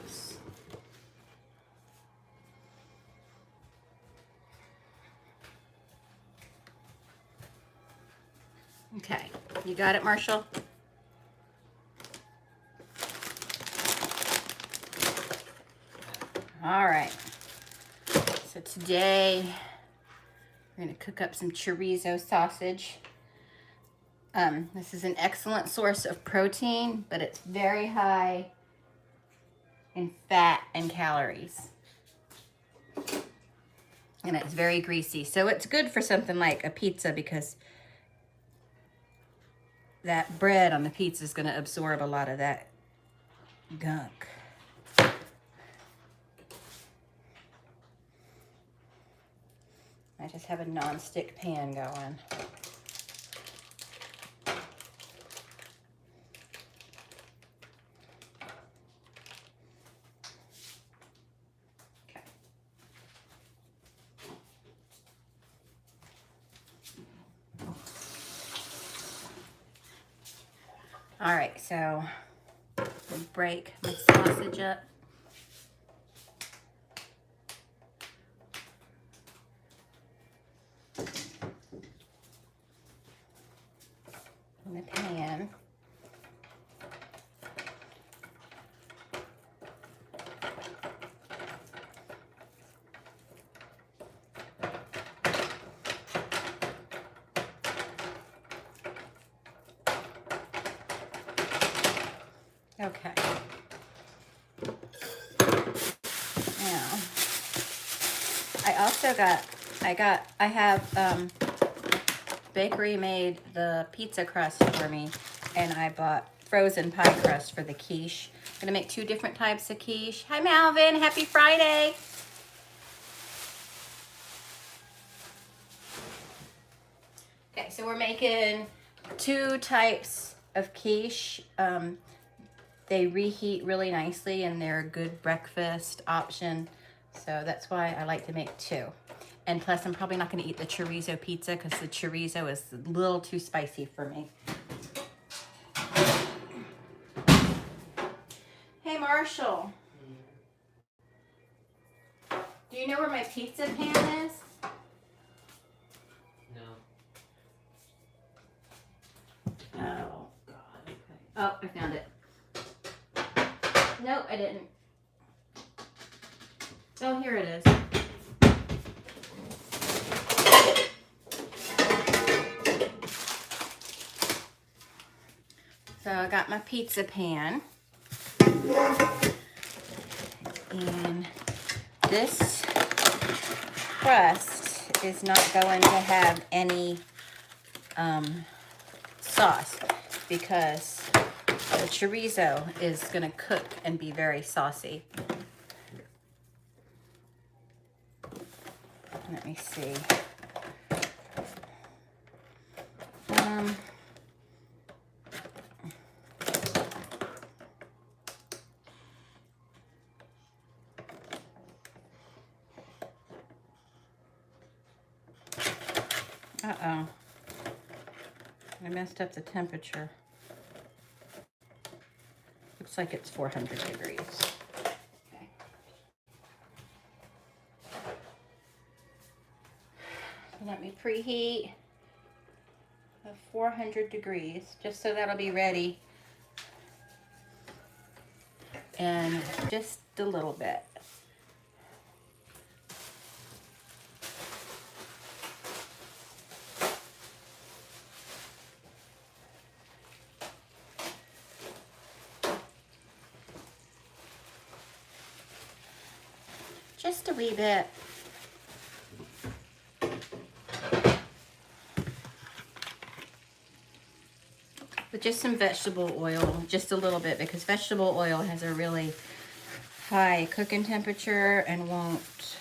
sauce. Okay, you got it, Marshall? All right, so today we're gonna cook up some chorizo sausage. This is an excellent source of protein, but it's very high in fat and calories. And it's very greasy. So it's good for something like a pizza because that bread on the pizza is gonna absorb a lot of that gunk. I just have a non-stick pan going. Okay. All right, so we'll break my sausage up. In the pan. Okay. Now, I have bakery made the pizza crust for me, and I bought frozen pie crust for the quiche. I'm gonna make 2 different types of quiche. Hi Malvin, happy Friday. Okay, so we're making 2 types of quiche. They reheat really nicely and they're a good breakfast option. So that's why I like to make 2. And plus, I'm probably not going to eat the chorizo pizza because the chorizo is a little too spicy for me. Hey, Marshall. Do you know where my pizza pan is? No. Oh, God. Okay. Oh, I found it. Nope, I didn't. Oh, here it is. So I got my pizza pan. And this crust is not going to have any sauce because the chorizo is going to cook and be very saucy. Let me see. Uh-oh. I messed up the temperature. Looks like it's 400 degrees. Okay. Let me preheat at 400 degrees, just so that'll be ready. And just a little bit. Just a wee bit. With just some vegetable oil, just a little bit, because vegetable oil has a really high cooking temperature and won't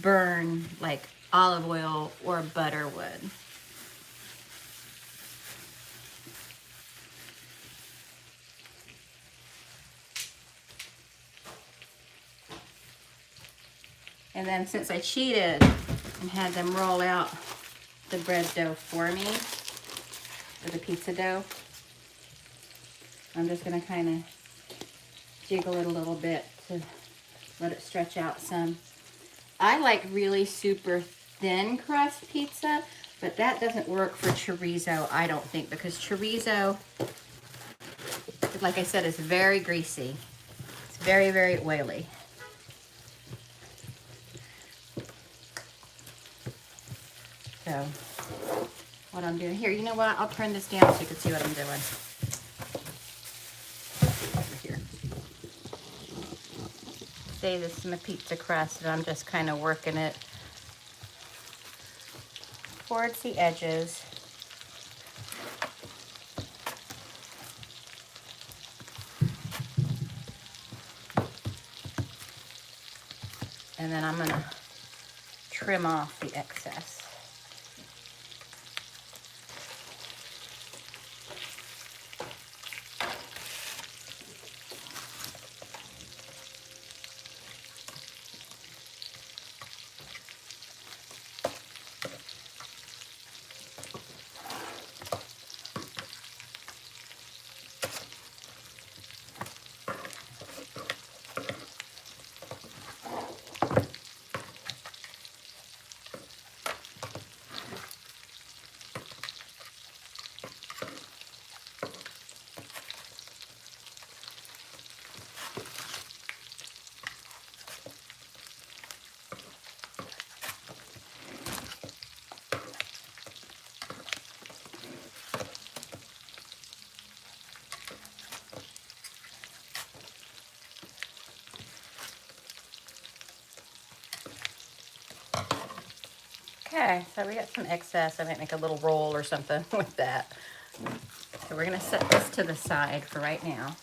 burn like olive oil or butter would. And then since I cheated and had them roll out the bread dough for me, or the pizza dough, I'm just gonna kind of jiggle it a little bit to let it stretch out some. I like really super thin crust pizza, but that doesn't work for chorizo, I don't think, because chorizo, like I said, is very greasy. It's very, very oily. So, what I'm doing here, you know what? I'll turn this down so you can see what I'm doing. Over here. Say this is my pizza crust, and I'm just kind of working it towards the edges. And then I'm going to trim off the excess. Okay, so we got some excess. I might make a little roll or something with that. So we're gonna set this to the side for right now.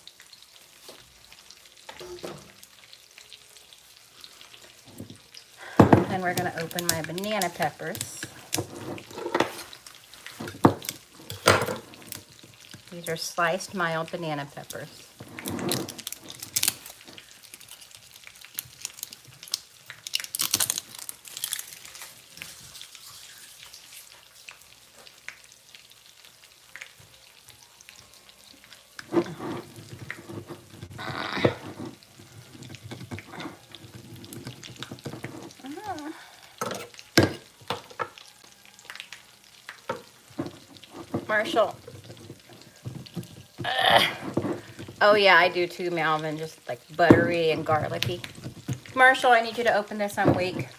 Then we're gonna open my banana peppers. These are sliced mild banana peppers. Marshall. Oh yeah, I do too, Malvin. Just like buttery and garlicky. Marshall, I need you to open this. I'm weak.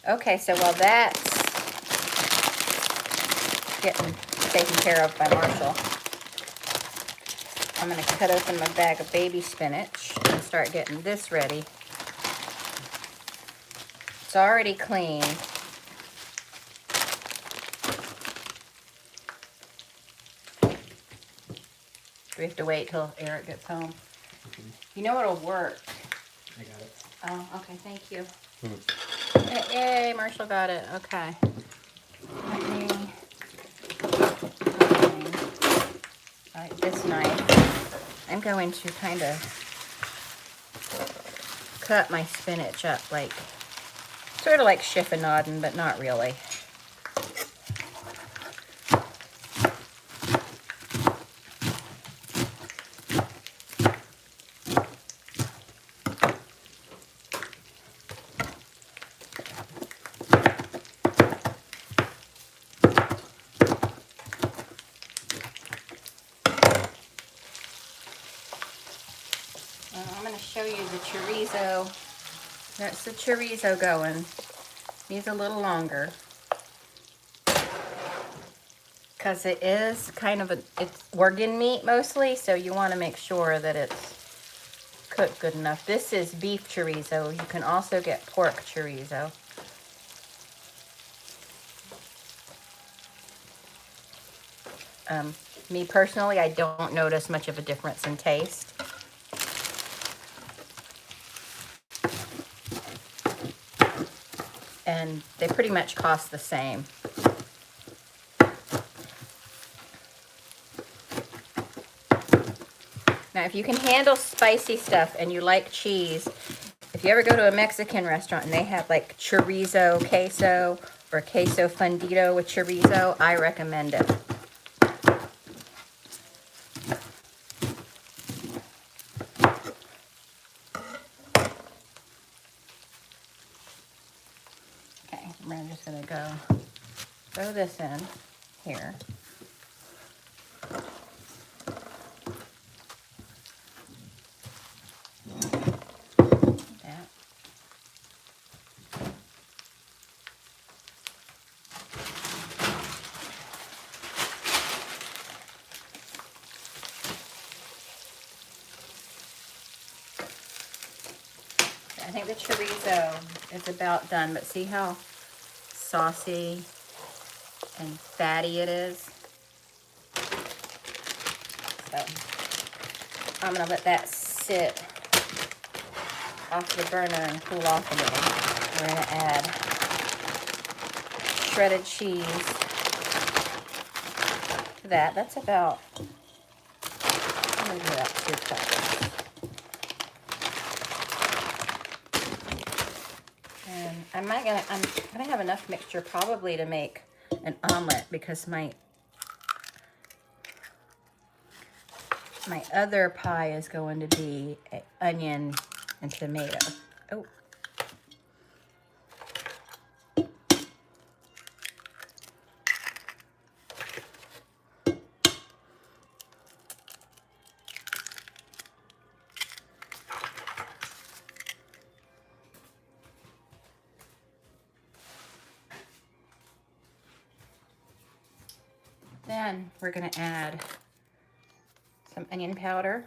Okay, so while that's getting taken care of by Marshall, I'm going to cut open my bag of baby spinach and start getting this ready. It's already clean. Do we have to wait till Eric gets home? Mm-hmm. You know what'll work? I got it. Oh, okay, thank you. Mm-hmm. Yay, Marshall got it. Okay. Like this knife, I'm going to kind of cut my spinach up like, sort of like chiffonading, but not really. I'm going to show you the chorizo. That's the chorizo going. Needs a little longer because it is kind of it's organ meat mostly, so you want to make sure that it's cooked good enough. This is beef chorizo. You can also get pork chorizo. Me personally, I don't notice much of a difference in taste. And they pretty much cost the same. Now, if you can handle spicy stuff and you like cheese, if you ever go to a Mexican restaurant and they have like chorizo queso or queso fundido with chorizo, I recommend it. just gonna go throw this in here. That. I think the chorizo is about done, but see how saucy and fatty it is? So I'm gonna let that sit off the burner and cool off a little. We're gonna add shredded cheese to that. That's about, I'm gonna do about 2 cups. And I'm gonna have enough mixture probably to make an omelet because my other pie is going to be onion and tomato. Oh. Then we're gonna add some onion powder.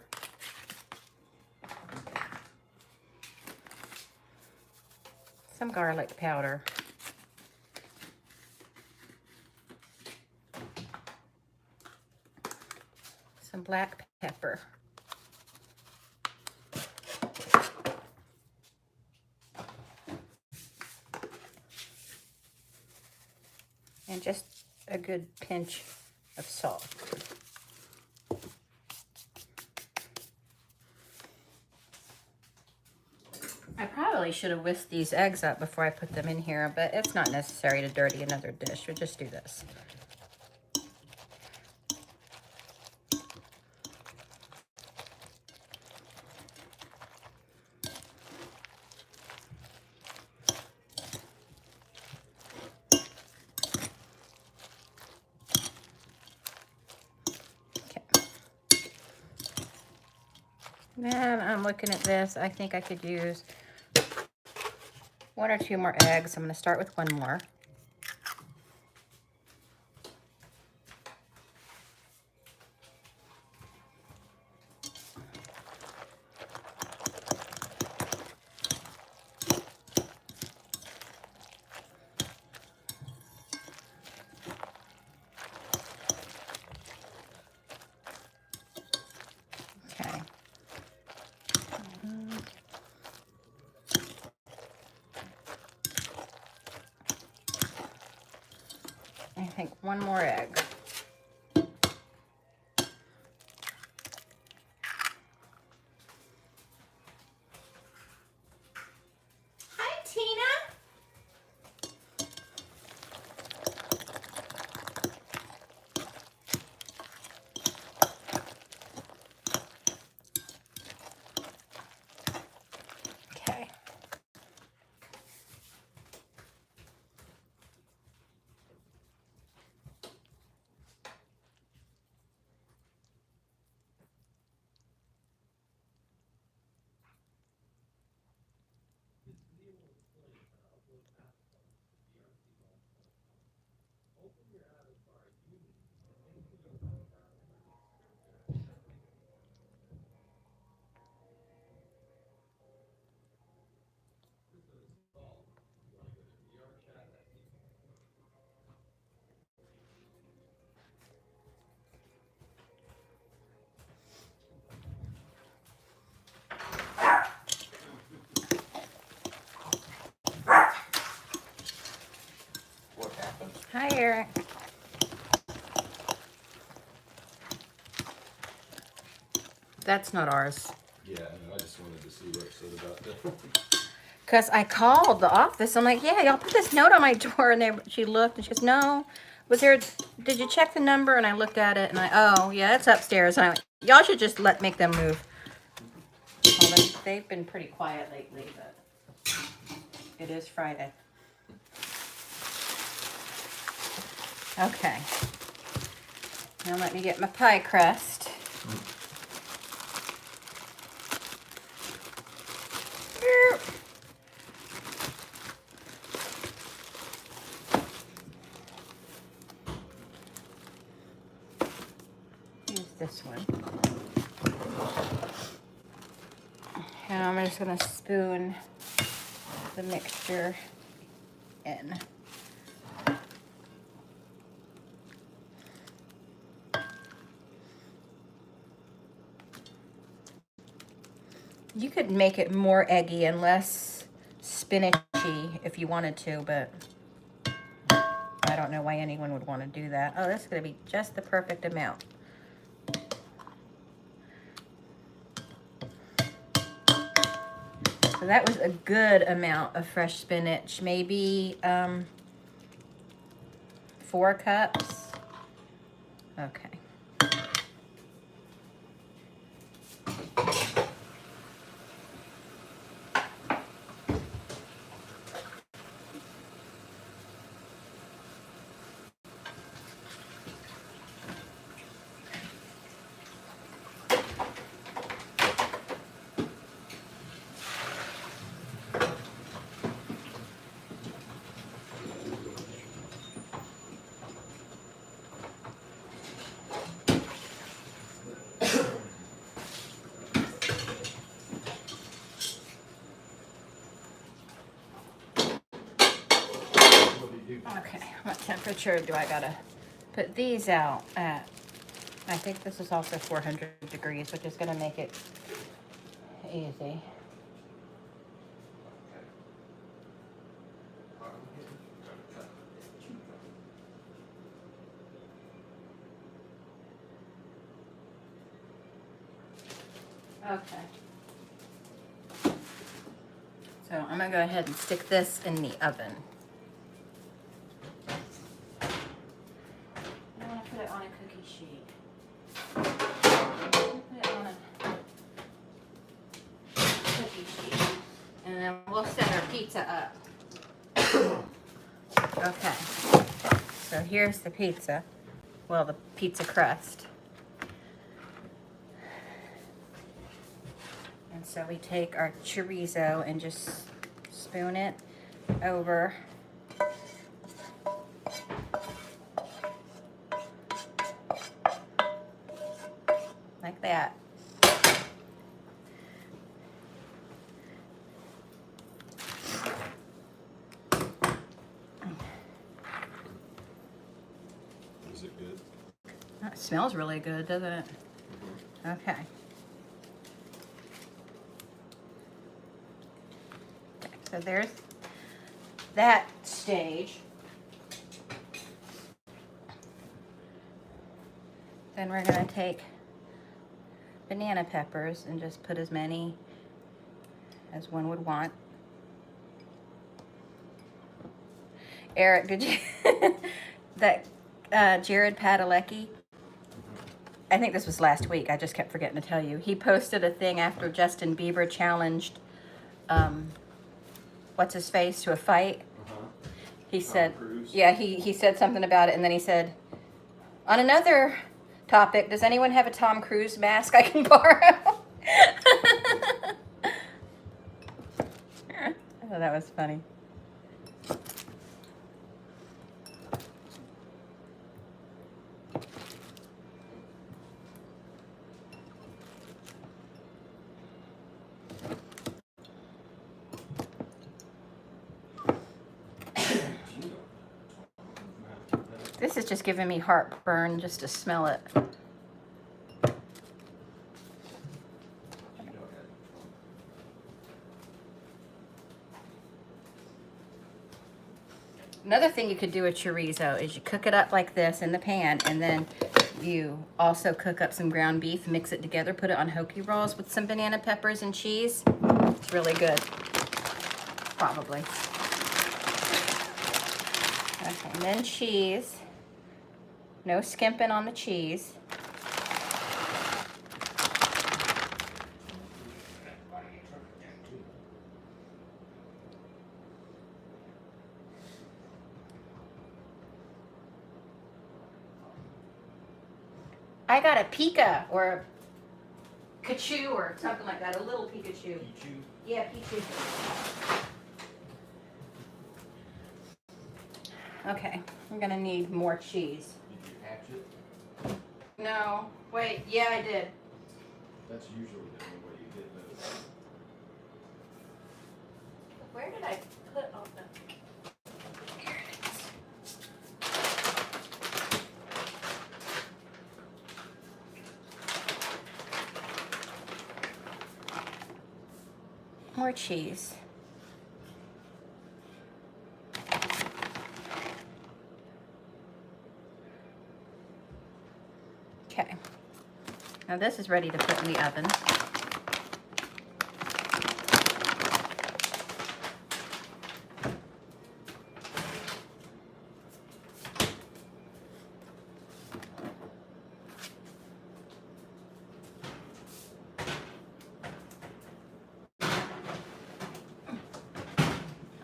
Some garlic powder. Some black pepper. And just a good pinch of salt. I probably should have whisked these eggs up before I put them in here, but it's not necessary to dirty another dish. We'll just do this. Then I'm looking at this. I think I could use 1 or 2 more eggs. I'm going to start with 1 more. Okay. I think 1 more egg. Hi, Tina. Okay. What happened? Hi, Eric. That's not ours. Yeah, I know. I just wanted to see what it said about that. Because I called the office. I'm like, yeah, y'all put this note on my door. And she looked and she goes, no. Was there, did you check the number? And I looked at it and oh, yeah, it's upstairs. And I went, y'all should just make them move. Well, they've been pretty quiet lately, but it is Friday. Okay. Now let me get my pie crust. Use this one. And I'm just gonna spoon the mixture in. You could make it more eggy and less spinachy if you wanted to, but I don't know why anyone would want to do that. Oh, that's going to be just the perfect amount. So that was a good amount of fresh spinach, maybe 4 cups. Okay. Okay, what temperature do I gotta put these out at? I think this is also 400 degrees, which is gonna make it easy. Okay. So I'm gonna go ahead and stick this in the oven. I want to put it on a cookie sheet. Put it on a cookie sheet. And then we'll set our pizza up. Okay. So here's the pizza. Well, the pizza crust. And so we take our chorizo and just spoon it over. Like that. Is it good? That smells really good, doesn't it? Okay. So there's that stage. Then we're going to take banana peppers and just put as many as one would want. Eric, did you that Jared Padalecki? I think this was last week. I just kept forgetting to tell you. He posted a thing after Justin Bieber challenged what's his face to a fight. He said, yeah, he said something about it, and then he said, on another topic, does anyone have a Tom Cruise mask I can borrow? Oh, that was funny. This is just giving me heartburn just to smell it. Another thing you could do with chorizo is you cook it up like this in the pan, and then you also cook up some ground beef, mix it together, put it on hoagie rolls with some banana peppers and cheese. It's really good. Probably. Okay, and then cheese. No skimping on the cheese. I got a Pika or a Kachu or something like that. A little Pikachu. Pichu. Yeah, Pichu. Okay, I'm gonna need more cheese. Did you hatch it? No, wait, yeah, I did. That's usually the only way you get those. Where did I put all the... Here it is. More cheese. Okay. Now this is ready to put in the oven.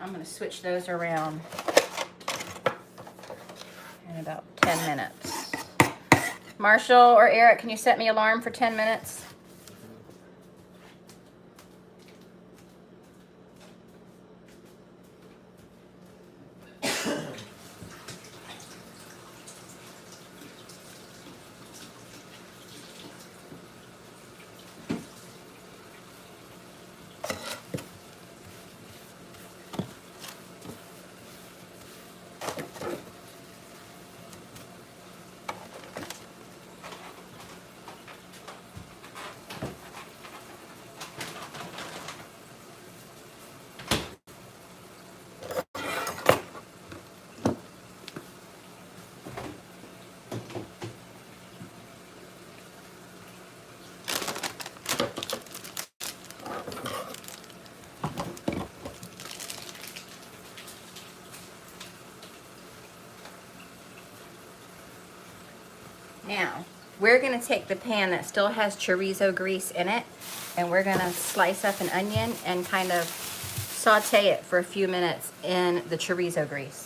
I'm going to switch those around in about 10 minutes. Marshall or Eric, can you set me alarm for 10 minutes? Now, we're going to take the pan that still has chorizo grease in it, and we're going to slice up an onion and kind of saute it for a few minutes in the chorizo grease.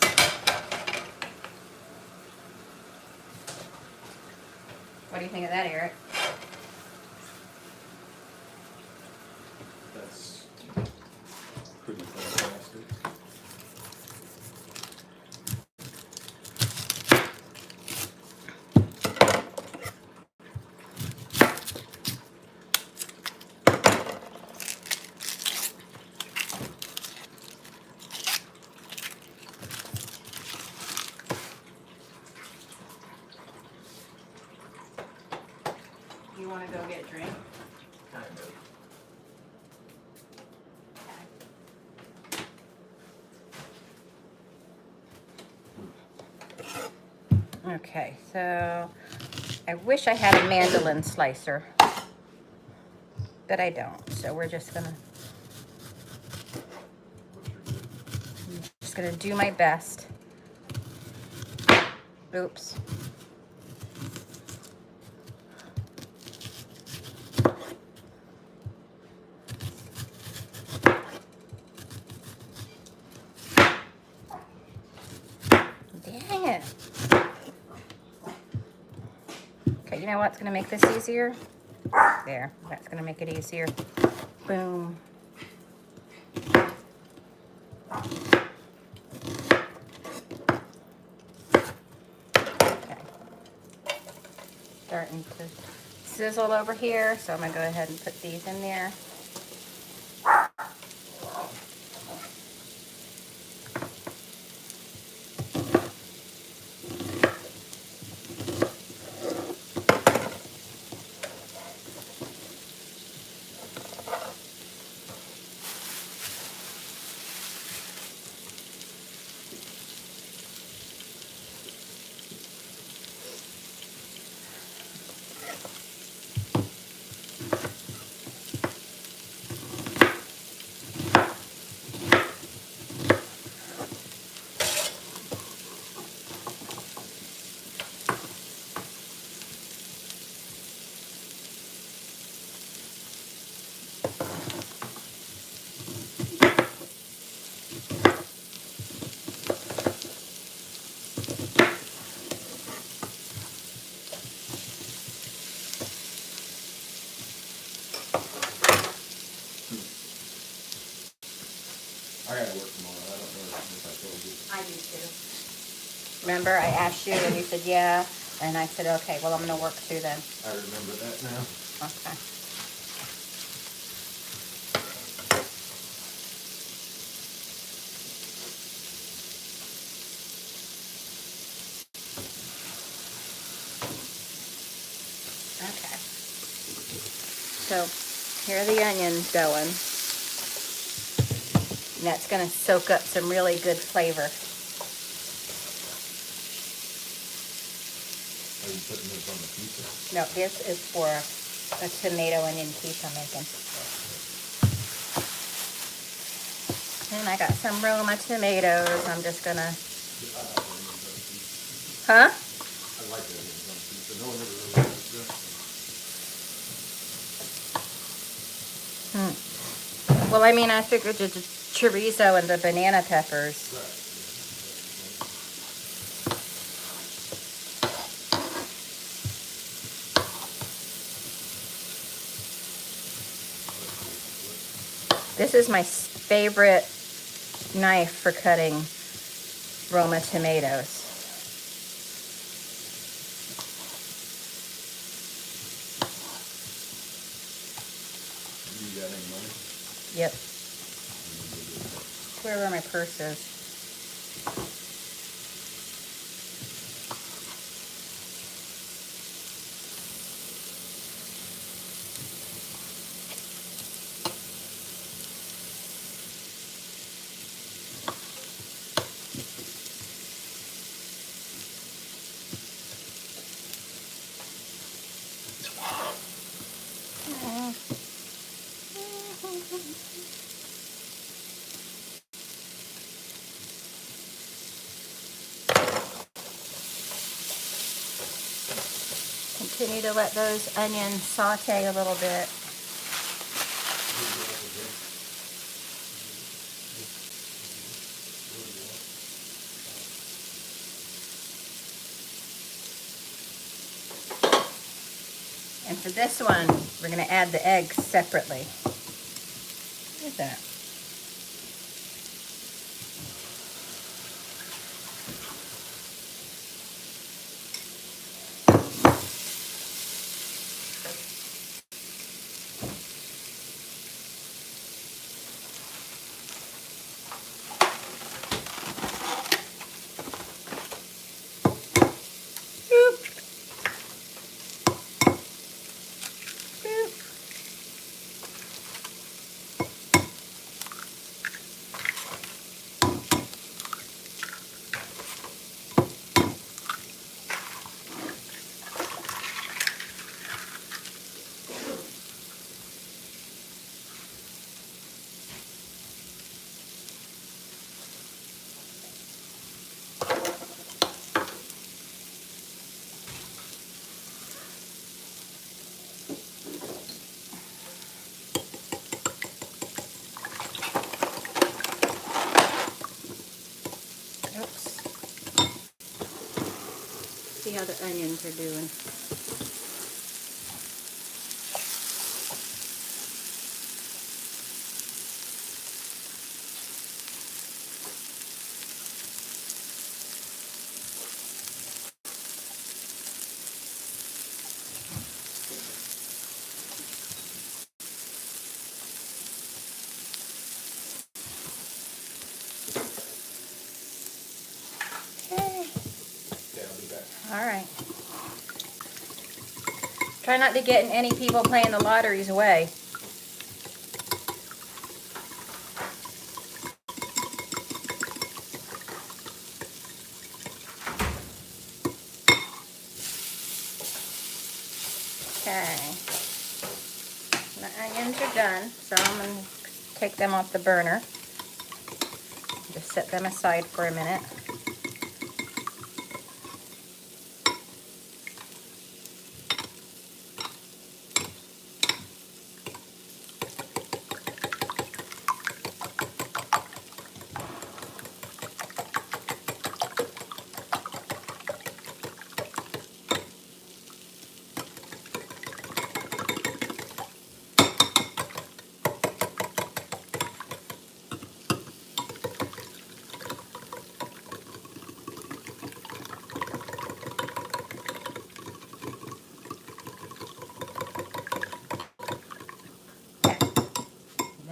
What do you think of that, Eric? That's pretty fantastic. You want to go get a drink? Kind of. Okay, so I wish I had a mandolin slicer, but I don't. So we're just gonna do my best. Oops. Dang it. Okay, you know what's gonna make this easier? There, that's gonna make it easier. Boom. Okay. Starting to sizzle over here, so I'm gonna go ahead and put these in there. I gotta work tomorrow. I don't know if I told you. I do too. Remember, I asked you and you said yeah, and I said okay. Well, I'm gonna work too then. I remember that now. Okay. Okay. So here are the onions going. And that's going to soak up some really good flavor. Are you putting this on the pizza? No, this is for a tomato onion quiche I'm making. And I got some Roma tomatoes. I'm just going to... Huh? I like onions on pizza. No one ever really likes that. Well, I mean, I figured the chorizo and the banana peppers. Right. This is my favorite knife for cutting Roma tomatoes. You got any money? Yep. Where my purse is. Continue to let those onions saute a little bit. And for this one, we're going to add the eggs separately. Look at that. Oops. See how the onions are doing. Okay. Okay, I'll be back. All right. Try not to get any people playing the lotteries away. Okay. The onions are done, so I'm going to take them off the burner. Just set them aside for a minute.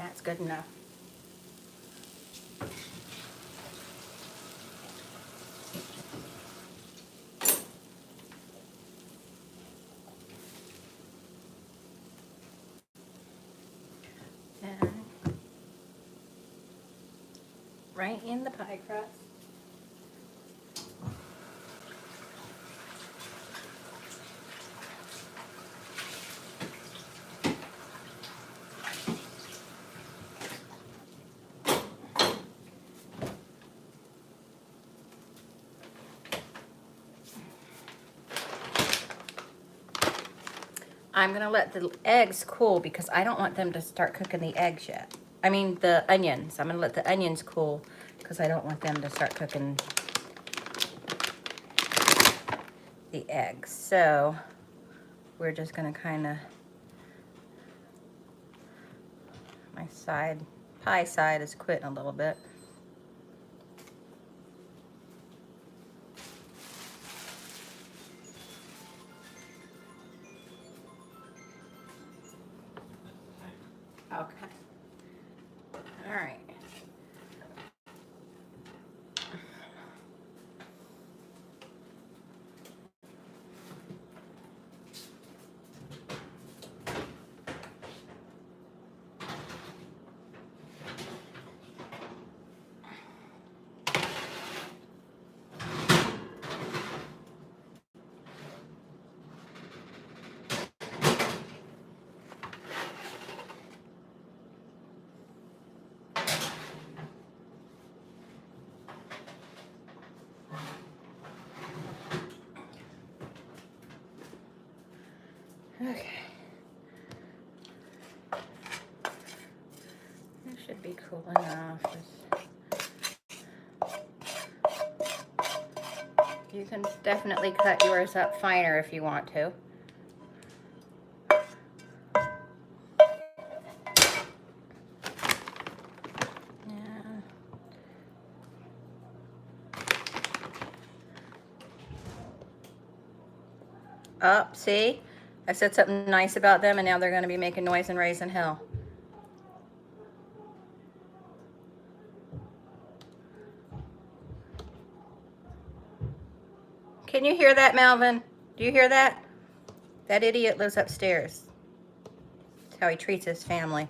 That's good enough. And right in the pie crust. I'm gonna let the eggs cool because I don't want them to start cooking the eggs yet. I mean the onions. I'm gonna let the onions cool because I don't want them to start cooking the eggs. So we're just gonna kind of, my pie side is quitting a little bit. Okay. All right. Okay. That should be cool enough. You can definitely cut yours up finer if you want to. Yeah. Up, see? I said something nice about them and now they're gonna be making noise and raising hell. Can you hear that, Melvin? Do you hear that? That idiot lives upstairs. That's how he treats his family.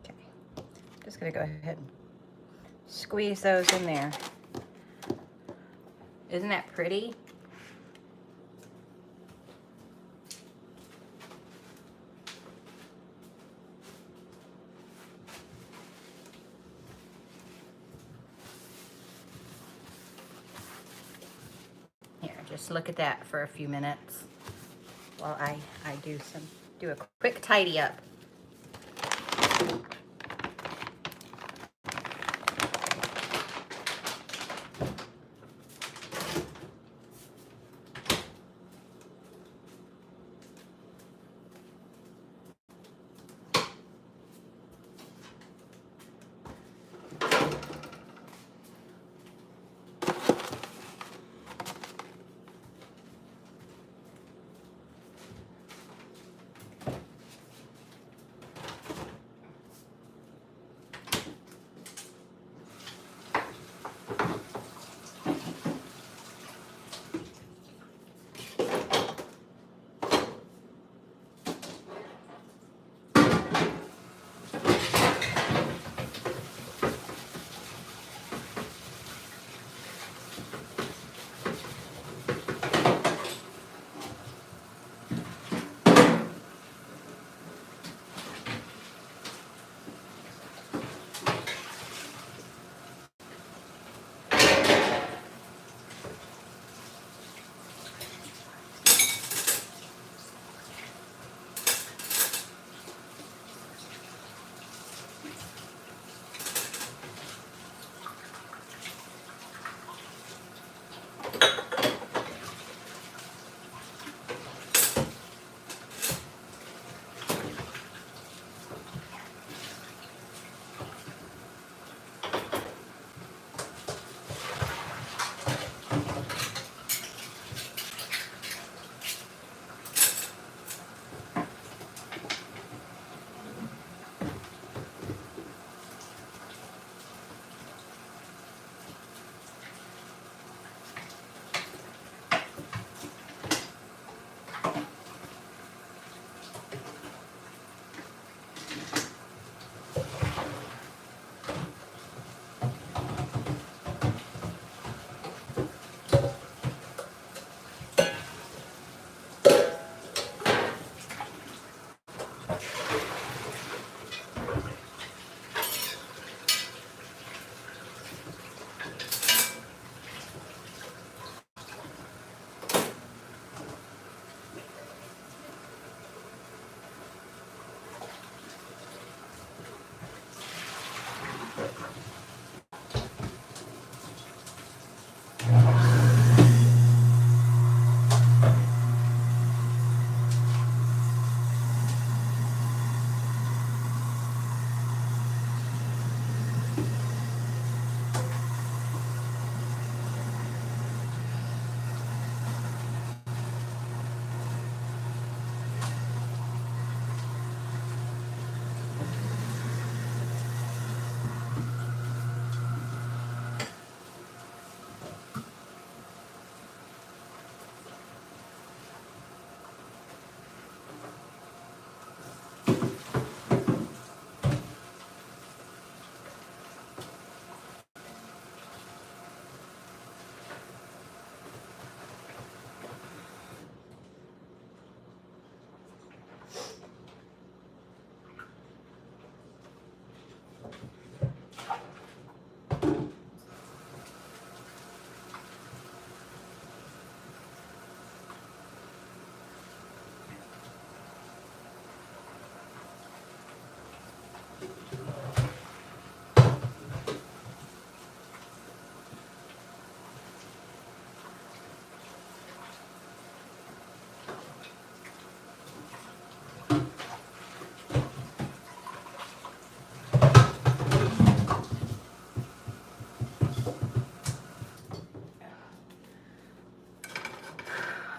Okay. Just gonna go ahead and squeeze those in there. Isn't that pretty? Here, just look at that for a few minutes while I do a quick tidy up.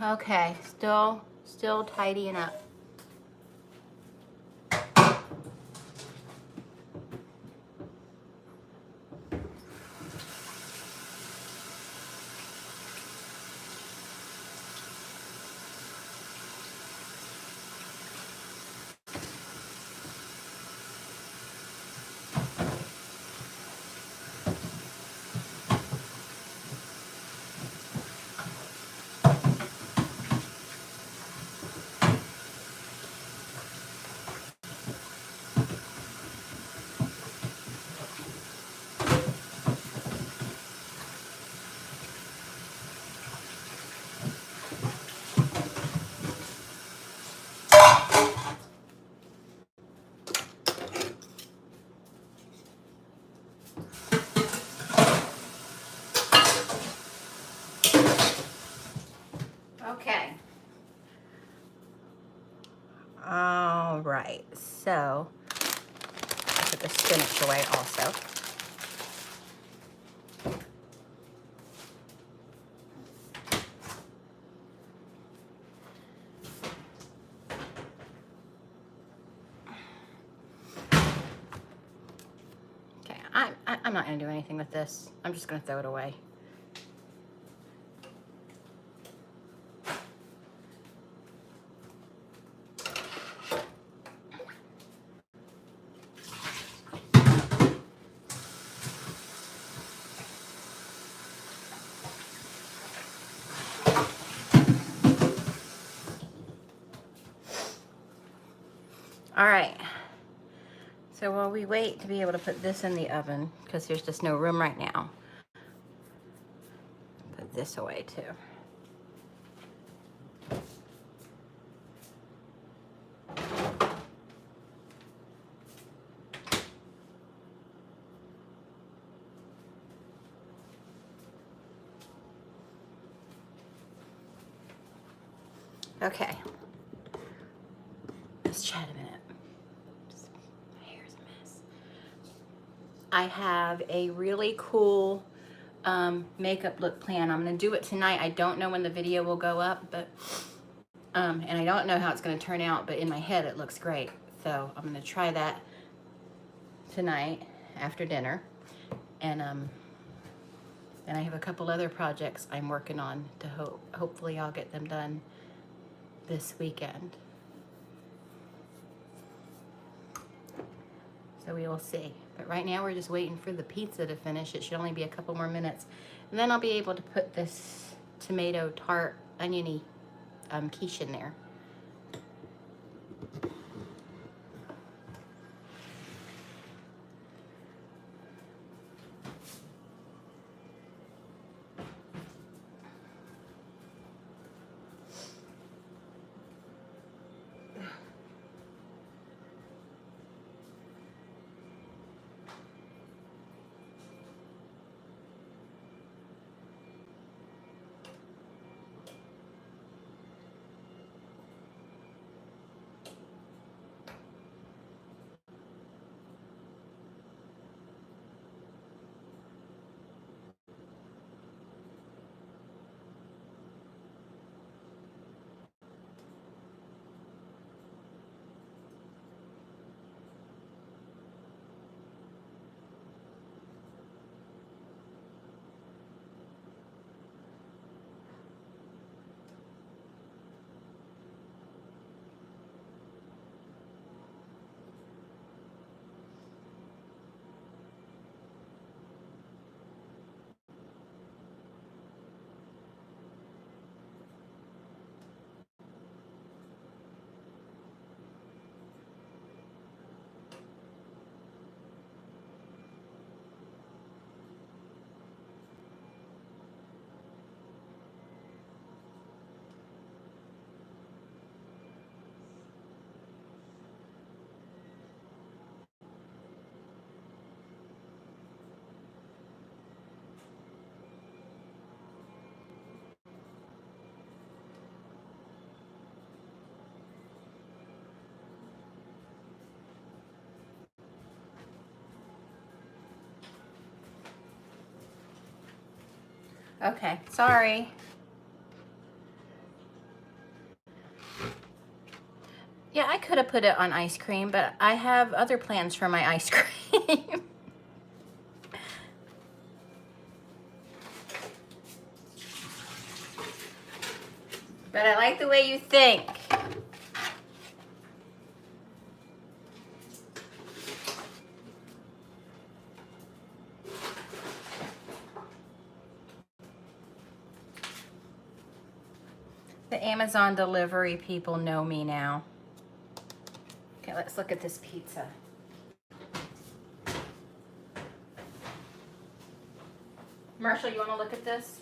Okay, still tidying up. Okay. All right, so put the spinach away also. Okay, I'm not gonna do anything with this. I'm just gonna throw it away. All right, so while we wait to be able to put this in the oven, because there's just no room right now, put this away too. Okay, let's chat a minute. My hair's a mess. I have a really cool makeup look plan. I'm gonna do it tonight. I don't know when the video will go up, but and I don't know how it's gonna turn out, but in my head it looks great. So I'm gonna try that tonight after dinner. And then I have a couple other projects I'm working on to hopefully I'll get them done this weekend. So we will see. But right now we're just waiting for the pizza to finish. It should only be a couple more minutes. And then I'll be able to put this tomato tart oniony quiche in there. Okay, sorry. Yeah, I could have put it on ice cream, but I have other plans for my ice cream. But I like the way you think. The Amazon delivery people know me now. Okay, let's look at this pizza. Marshall, you want to look at this?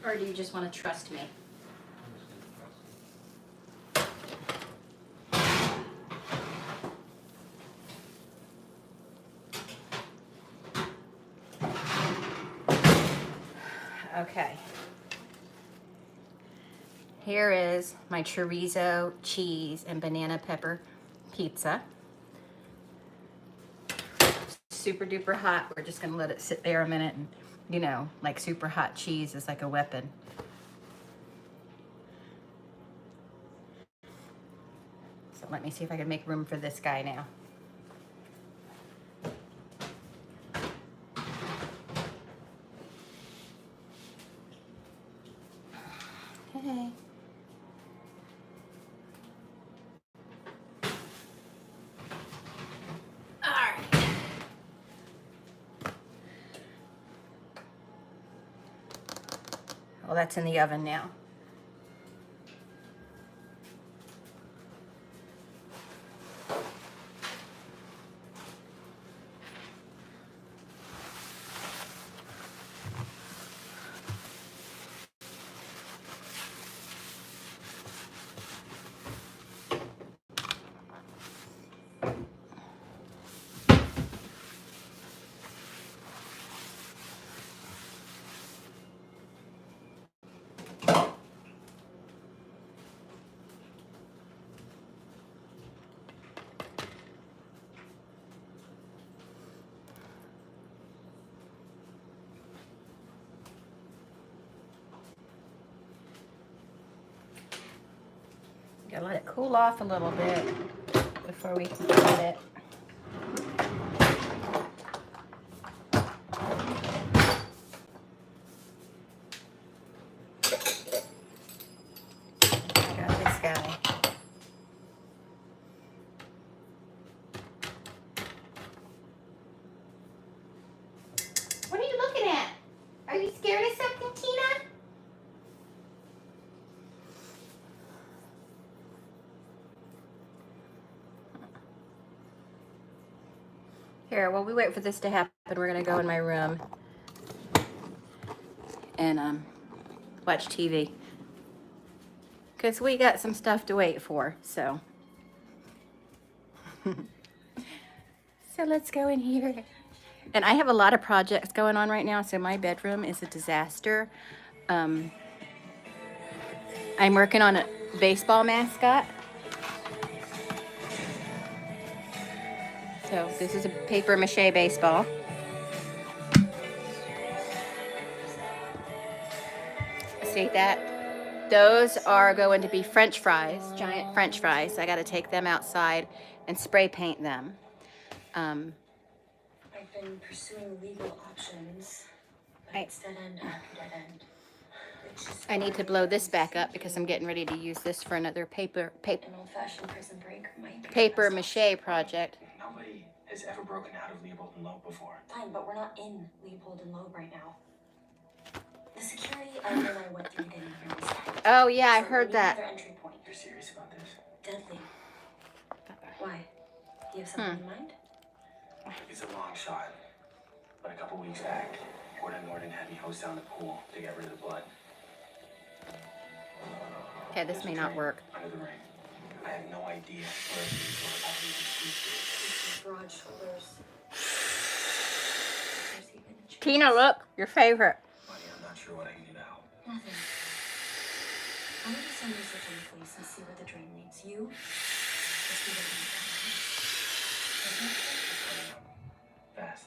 Or do you just want to trust me? Okay. Here is my chorizo, cheese, and banana pepper pizza. Super duper hot. We're just gonna let it sit there a minute, and you know, like super hot cheese is like a weapon. So let me see if I can make room for this guy now. Hey. All right. Well, that's in the oven now. Gotta let it cool off a little bit before we can cut it. I got this guy. What are you looking at? Are you scared of something, Tina? Here, while we wait for this to happen, we're gonna go in my room and watch TV. Because we got some stuff to wait for, so. So let's go in here. And I have a lot of projects going on right now, so my bedroom is a disaster. I'm working on a baseball mascot. So this is a paper mache baseball. See that? Those are going to be French fries, giant French fries. I got to take them outside and spray paint them. I've been pursuing legal options, but it's dead end after dead end. I need to blow this back up because I'm getting ready to use this for another paper An old-fashioned prison break might be paper the best mache project. Nobody has ever broken out of Leopold and Loeb before. option. Fine, but we're not in Leopold and Loeb right now. The security Ivan and I went through getting here was hacked. Oh yeah, I So heard we need that. another entry point. You're serious about this? Deadly. Why? You have something in mind? It's a long shot. But a couple weeks back, Gordon Norton had me hose down the pool to get rid of the blood. Okay, this may not work. Under the ring. I have no idea where it is or about these Broad shoulders. There's even a chance. Tina, look, your favorite. Buddy, I'm not sure what I can do now. Nothing. I'm gonna do some research on the place and see where the drain leads you. Just be ready to Fast.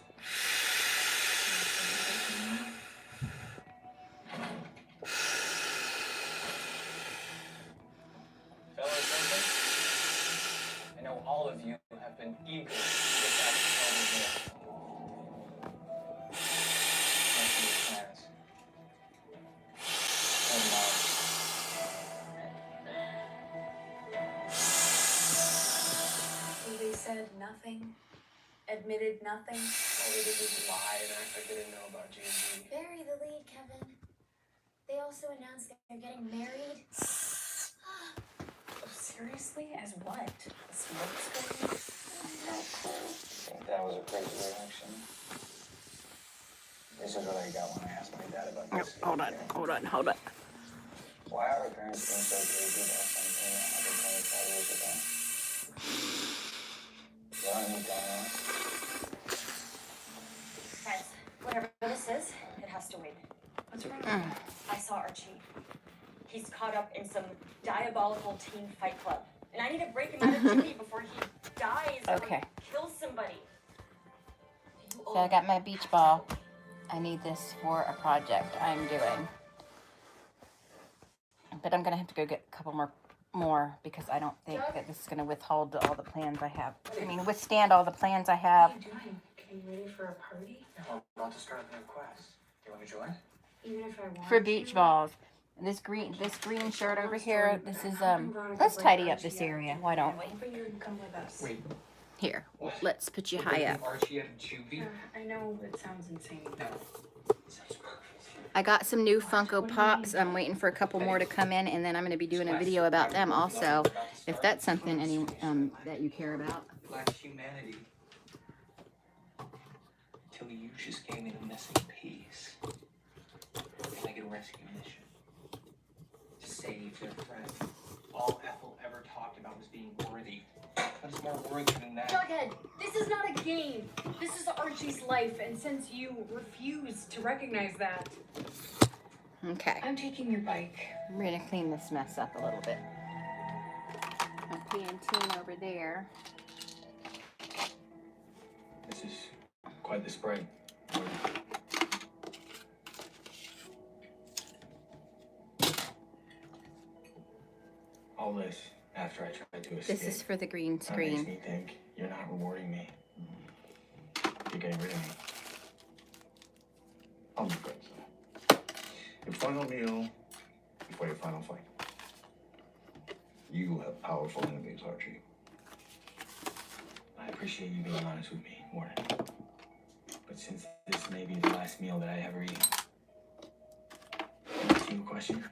Fellow citizens, I know all of you have been eager to get back to California. Thanks for your plans. So they said nothing, admitted nothing. All they did was lie and act like they didn't know about G&G. Bury the lead, Kevin. They also announced they're getting married. Seriously? As what? A smoke screen? I think that was a crazy reaction. This is what I got when I asked my dad about this. Hold on. Why are our parents being so crazy about something that happened 25 years ago? Why aren't you telling us? Guys, whatever this is, it has to wait. What's wrong? I saw Archie. He's caught up in some diabolical teen fight club. And I need to break him out of Jimmy before he dies Okay. or kills somebody. So I got my beach ball. I need this for a project I'm doing. But I'm gonna have to go get a couple more because I don't think that this is gonna withhold all the plans I have. I mean, withstand all the plans I have. What are you doing? Getting ready for a party? We're about to start a new quest. You want to join? Even if I want For beach balls. This green shirt over here, this is let's tidy up this area, why don't we? But you can come with us. Wait, Here, let's put you high up. Archie and Juvie? I know it sounds insane. No. I got some new Funko Pops. I'm waiting for a couple more to come in, and then I'm going to be doing a video about them also, if that's something that you care about. Black humanity. Till you just gave me the missing piece. And I get a rescue mission. To save their friend. All Ethel ever talked about was being worthy. But it's more worthy than that. Jughead, this is not a game. This is Archie's life, and since you refuse to recognize that, Okay, I'm taking your bike. I'm going to clean this mess up a little bit. My canteen over there. This is quite the spread. All this after I tried to escape. This is for the green That makes screen. me think you're not rewarding me. You're getting rid of me. I'll be good, sir. Your final meal before your final fight. You have powerful enemies, Archie. I appreciate you being honest with me, Warden. But since this may be the last meal that I ever eat, can I ask you a question?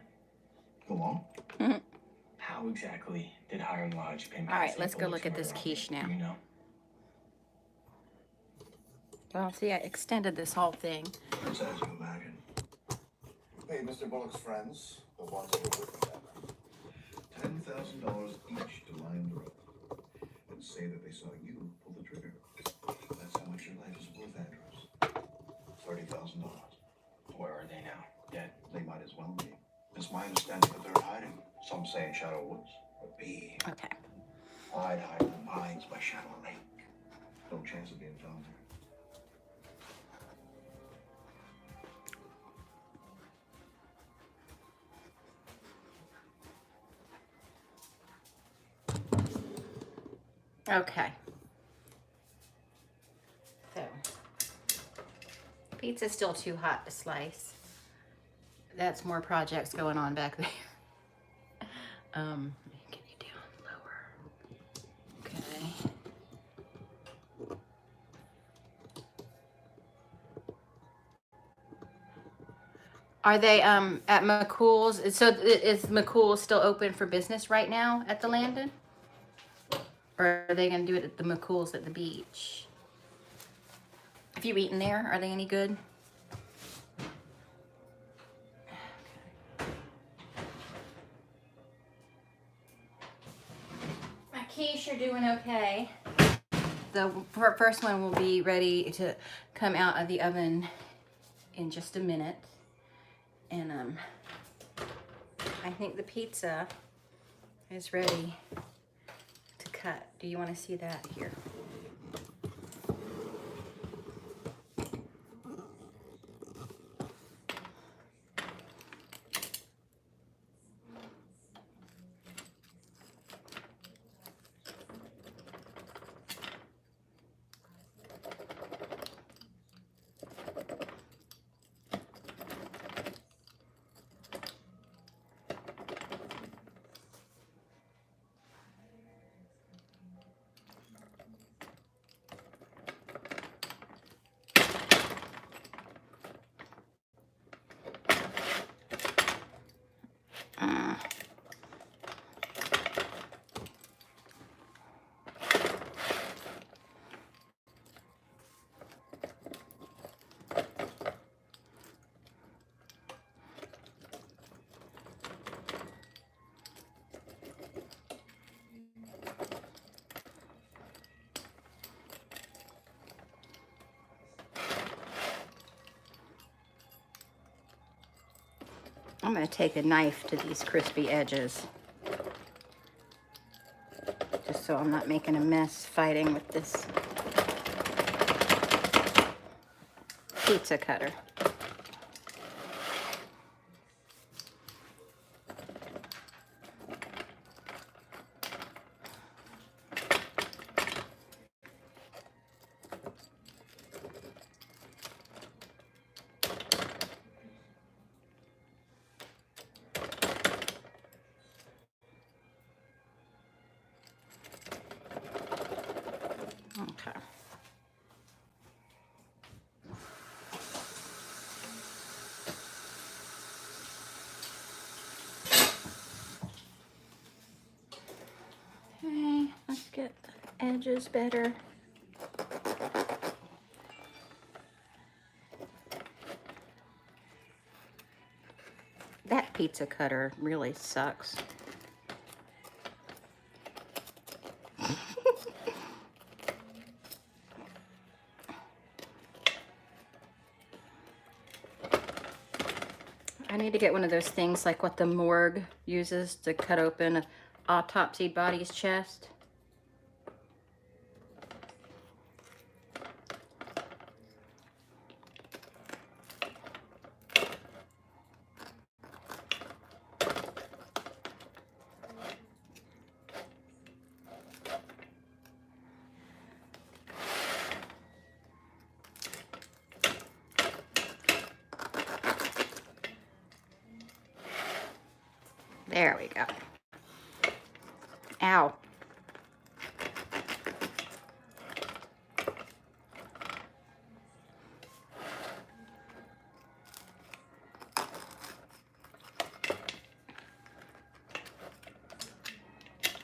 Go on. How exactly did Hiram Lodge pay me? All right, let's go look at this quiche now. Do you know? Well, see, I extended this whole thing. It's as you imagine. Hey, Mr. Bullock's friends, the ones who were with him, $10,000 each to line the road and say that they saw you pull the trigger. That's how much your life is worth, Andrews. $30,000. Where are they now? Dead? They might as well be. It's my understanding that they're hiding. Some say in Shadow Woods, but me, Okay. I'd hide in the mines by Shadow Lake. No chance of being found there. Okay. So, pizza's still too hot to slice. That's more projects going on back there. Let me get you down lower. Okay. Are they at McCool's? So is McCool's still open for business right now at the Landon? Or are they going to do it at the McCool's at the beach? Have you eaten there? Are they any good? My quiche are doing okay. The first one will be ready to come out of the oven in just a minute. And I think the pizza is ready to cut. Do you want to see that here? I'm going to take a knife to these crispy edges, just so I'm not making a mess fighting with this pizza cutter. Okay. Okay, let's get the edges better. That pizza cutter really sucks. I need to get one of those things like what the morgue uses to cut open an autopsy body's chest. There we go. Ow.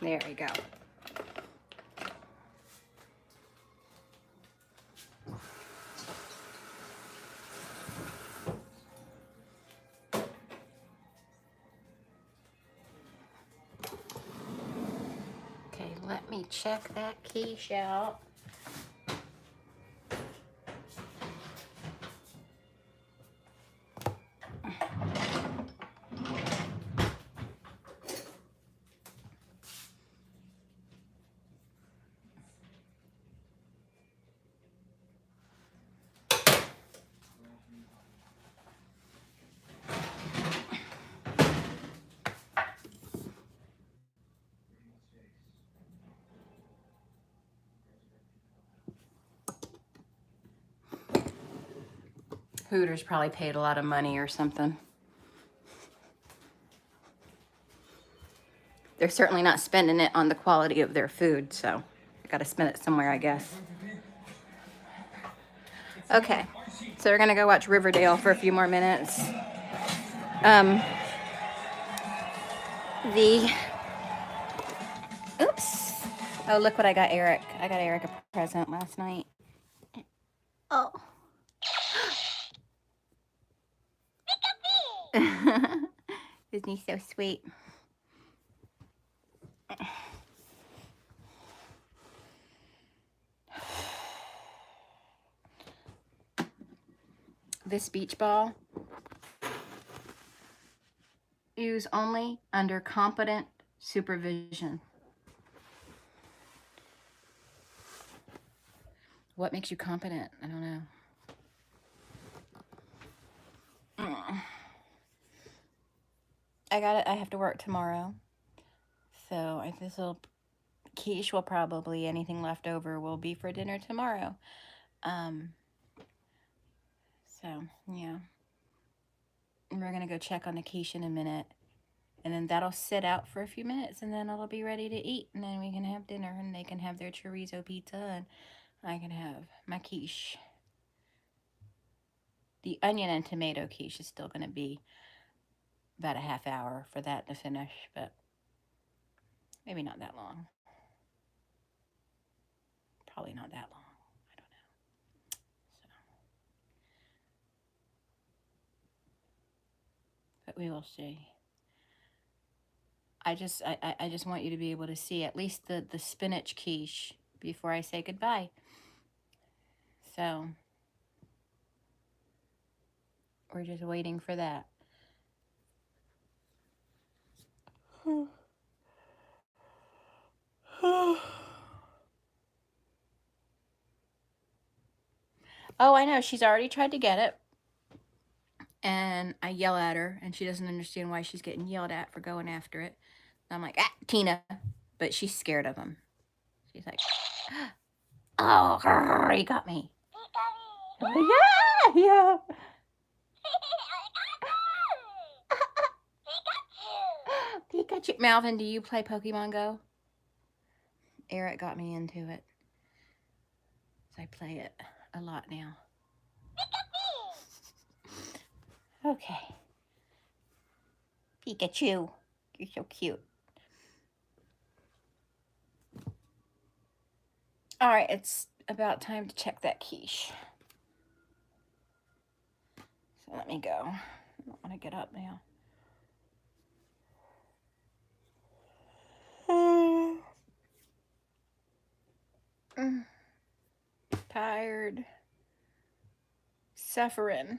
There we go. Okay, let me check that quiche out. Hooters probably paid a lot of money or something. They're certainly not spending it on the quality of their food, so I gotta spend it somewhere, I guess. Okay, so we're gonna go watch Riverdale for a few more minutes. Oops. Oh, look what I got Eric. I got Eric a present last night. Oh. Isn't he so sweet? This beach ball, use only under competent supervision. What makes you competent? I don't know. I got it. I have to work tomorrow. So this will quiche will probably, anything left over will be for dinner tomorrow. So yeah. And we're gonna go check on the quiche in a minute. And then that'll sit out for a few minutes and then it'll be ready to eat. And then we can have dinner and they can have their chorizo pizza and I can have my quiche. The onion and tomato quiche is still gonna be about a half hour for that to finish, but maybe not that long. Probably not that long. I don't know. So, but we will see. I just want you to be able to see at least the spinach quiche before I say goodbye. So we're just waiting for that. Oh, I know. She's already tried to get it. And I yell at her, and she doesn't understand why she's getting yelled at for going after it. I'm like, ah, Tina. But she's scared of him. She's like, oh, he got me. Yeah, yeah. Pikachu. Malvin, do you play Pokemon Go? Eric got me into it. So I play it a lot now. Okay. Pikachu. You're so cute. All right, it's about time to check that quiche. So let me go. I don't want to get up now. Tired. Suffering.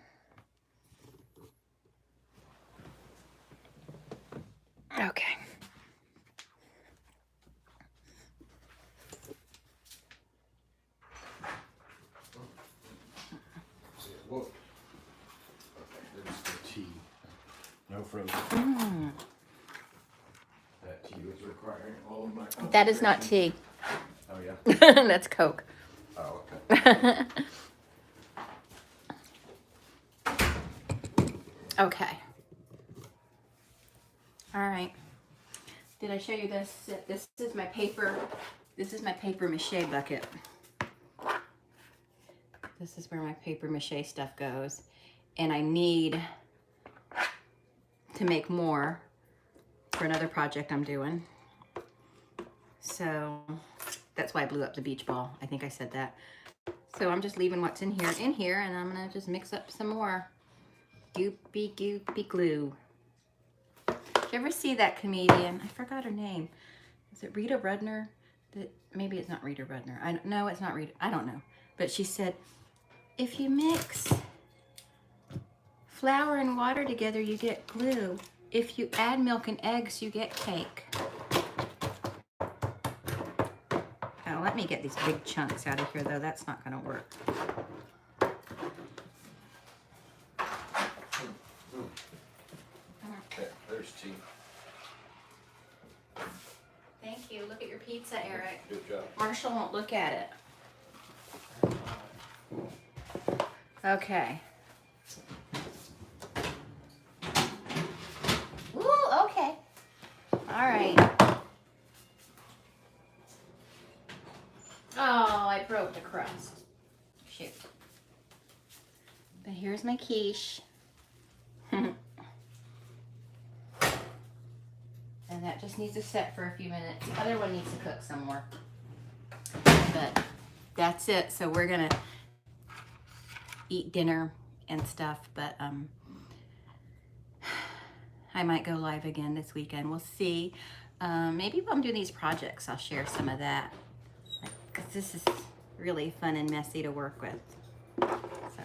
Okay. Whoa. Okay, there's the tea. No frozen. That tea was requiring all of my That is not tea. Oh, yeah? That's Coke. Oh, okay. Okay. All right. Did I show you this? This is my paper. This is my paper mache bucket. This is where my paper mache stuff goes. And I need to make more for another project I'm doing. So that's why I blew up the beach ball. I think I said that. So I'm just leaving what's in here, and I'm gonna just mix up some more goopy glue. Did you ever see that comedian? I forgot her name. Is it Rita Rudner? Maybe it's not Rita Rudner. No, it's not Rita. I don't know. But she said, if you mix flour and water together, you get glue. If you add milk and eggs, you get cake. Oh, let me get these big chunks out of here, though. That's not going to work. Okay, there's tea. Thank you. Look at your pizza, Eric. Good job. Marshall won't look at it. Okay. Ooh, okay. All right. Oh, I broke the crust. Shoot. But here's my quiche. And that just needs to set for a few minutes. The other one needs to cook some more. But that's it. So we're gonna eat dinner and stuff, but I might go live again this weekend. We'll see. Maybe while I'm doing these projects, I'll share some of that, because this is really fun and messy to work with. So,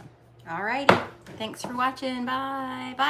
alrighty. Thanks for watching. Bye. Bye.